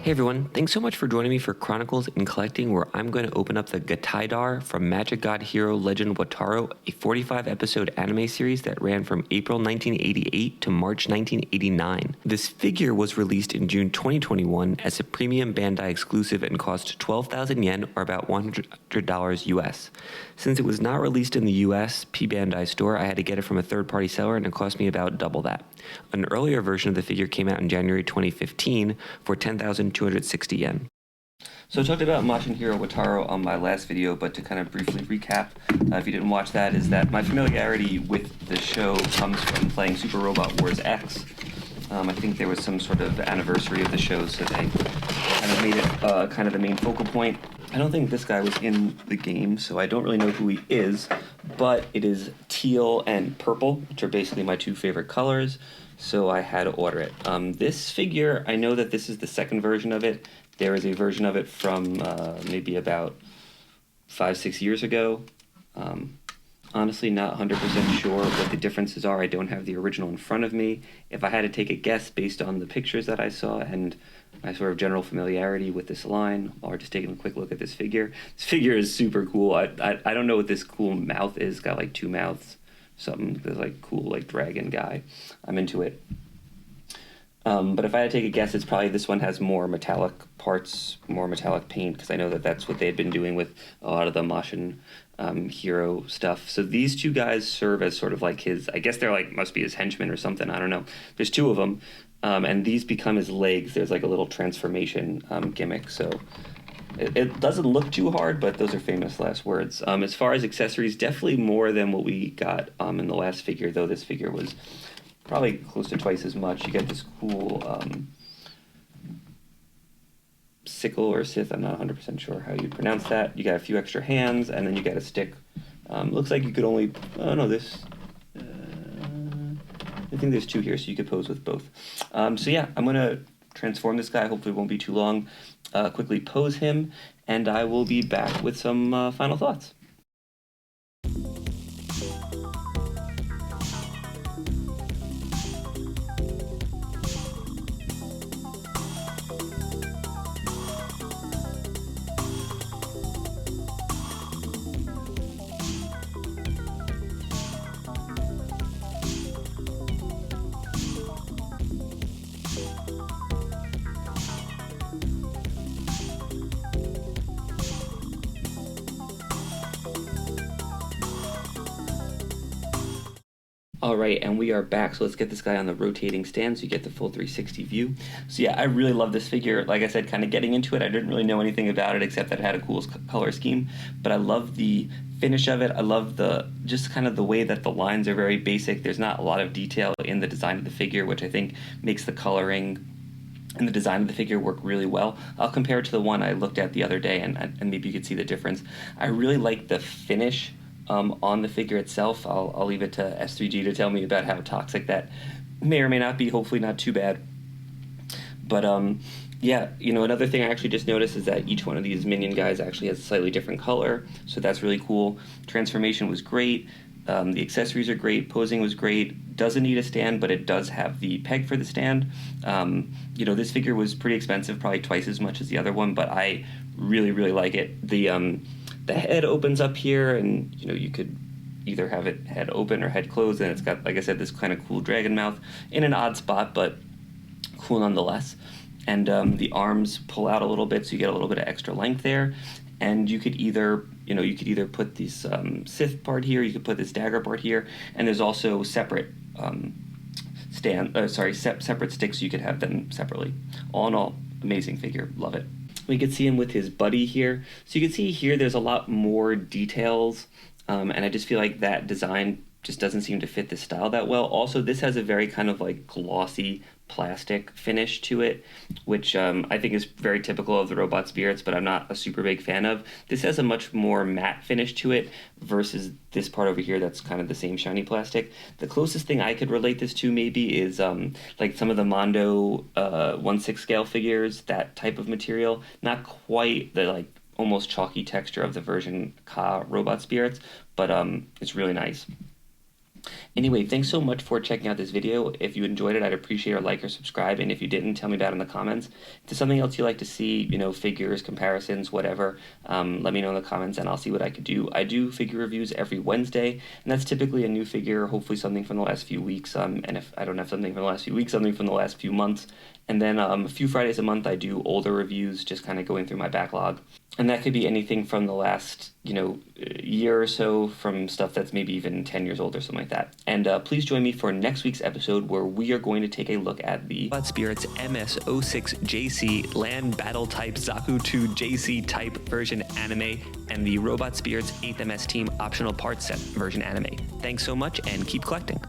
Hey everyone, thanks so much for joining me for Chronicles in Collecting, where I'm going to open up the Gattaidar from Magic God Hero Legend Wataru, a 45-episode anime series that ran from April 1988 to March 1989. This figure was released in June 2021 as a premium Bandai exclusive and cost 12,000 yen, or about $100 US. Since it was not released in the US P Bandai store, I had to get it from a third-party seller, and it cost me about double that. An earlier version of the figure came out in January 2015 for 10,260 yen. So I talked about Mashin Hero Wataru on my last video, but to kind of briefly recap, if you didn't watch that, is that my familiarity with the show comes from playing Super Robot Wars X. I think there was some sort of anniversary of the show, so they kind of made it kind of the main focal point. I don't think this guy was in the game, so I don't really know who he is, but it is teal and purple, which are basically my two favorite colors, so I had to order it. This figure, I know that this is the second version of it. There is a version of it from maybe about 5-6 years ago. Honestly, not 100% sure what the differences are. I don't have the original in front of me. If I had to take a guess based on the pictures that I saw and my sort of general familiarity with this line, or just taking a quick look at this figure is super cool. I don't know what this cool mouth is. It's got like two mouths, something. There's like cool like dragon guy. I'm into it. But if I had to take a guess, it's probably this one has more metallic parts, more metallic paint, because I know that that's what they had been doing with a lot of the Mashin hero stuff. So these two guys serve as sort of like his, I guess they're like, must be his henchmen or something, I don't know. There's two of them, and these become his legs. There's like a little transformation gimmick, so it doesn't look too hard, but those are famous last words. As far as accessories, definitely more than what we got in the last figure, though this figure was probably close to twice as much. You get this cool sickle or scythe, I'm not 100% sure how you pronounce that. You got a few extra hands, and then you got a stick. Looks like you could only, oh no, this, I think there's two here, so you could pose with both. So yeah, I'm going to transform this guy, hopefully it won't be too long, quickly pose him, and I will be back with some final thoughts. All right, and we are back. So let's get this guy on the rotating stand so you get the full 360 view. So yeah, I really love this figure. Like I said, kind of getting into it, I didn't really know anything about it except that it had a cool color scheme. But I love the finish of it. I love just kind of the way that the lines are very basic. There's not a lot of detail in the design of the figure, which I think makes the coloring and the design of the figure work really well. I'll compare it to the one I looked at the other day, and maybe you could see the difference. I really like the finish on the figure itself. I'll leave it to S3G to tell me about how toxic that may or may not be. Hopefully not too bad. But yeah, you know, another thing I actually just noticed is that each one of these minion guys actually has a slightly different color, so that's really cool. Transformation was great. The accessories are great. Posing was great. Doesn't need a stand, but it does have the peg for the stand. You know, this figure was pretty expensive, probably twice as much as the other one, but I really, really like it. The head opens up here, and you know, you could either have it head open or head closed, and it's got, like I said, this kind of cool dragon mouth in an odd spot, but cool nonetheless. And the arms pull out a little bit, so you get a little bit of extra length there. And you could either, you know, you could either put this scythe part here, you could put this dagger part here, and there's also separate separate sticks, so you could have them separately. All in all, amazing figure, love it. We could see him with his buddy here. So you can see here there's a lot more details, and I just feel like that design just doesn't seem to fit the style that well. Also, this has a very kind of like glossy plastic finish to it, which I think is very typical of the robot spirits, but I'm not a super big fan of. This has a much more matte finish to it versus this part over here that's kind of the same shiny plastic. The closest thing I could relate this to maybe is like some of the Mondo 1/6 scale figures, that type of material. Not quite the like almost chalky texture of the version Ka robot spirits, but it's really nice. Anyway, thanks so much for checking out this video. If you enjoyed it, I'd appreciate a like or subscribe. And if you didn't, tell me about it in the comments. If there's something else you'd like to see, figures, comparisons, whatever, let me know in the comments and I'll see what I could do. I do figure reviews every Wednesday, and that's typically a new figure, hopefully something from the last few weeks. And if I don't have something from the last few weeks, something from the last few months. And then a few Fridays a month, I do older reviews, just kind of going through my backlog. And that could be anything from the last, year or so, from stuff that's maybe even 10 years old or something like that. And please join me for next week's episode where we are going to take a look at the Robot Spirits MS06JC Land Battle Type Zaku 2 JC Type version anime and the Robot Spirits 8th MS Team Optional Parts Set version anime. Thanks so much and keep collecting.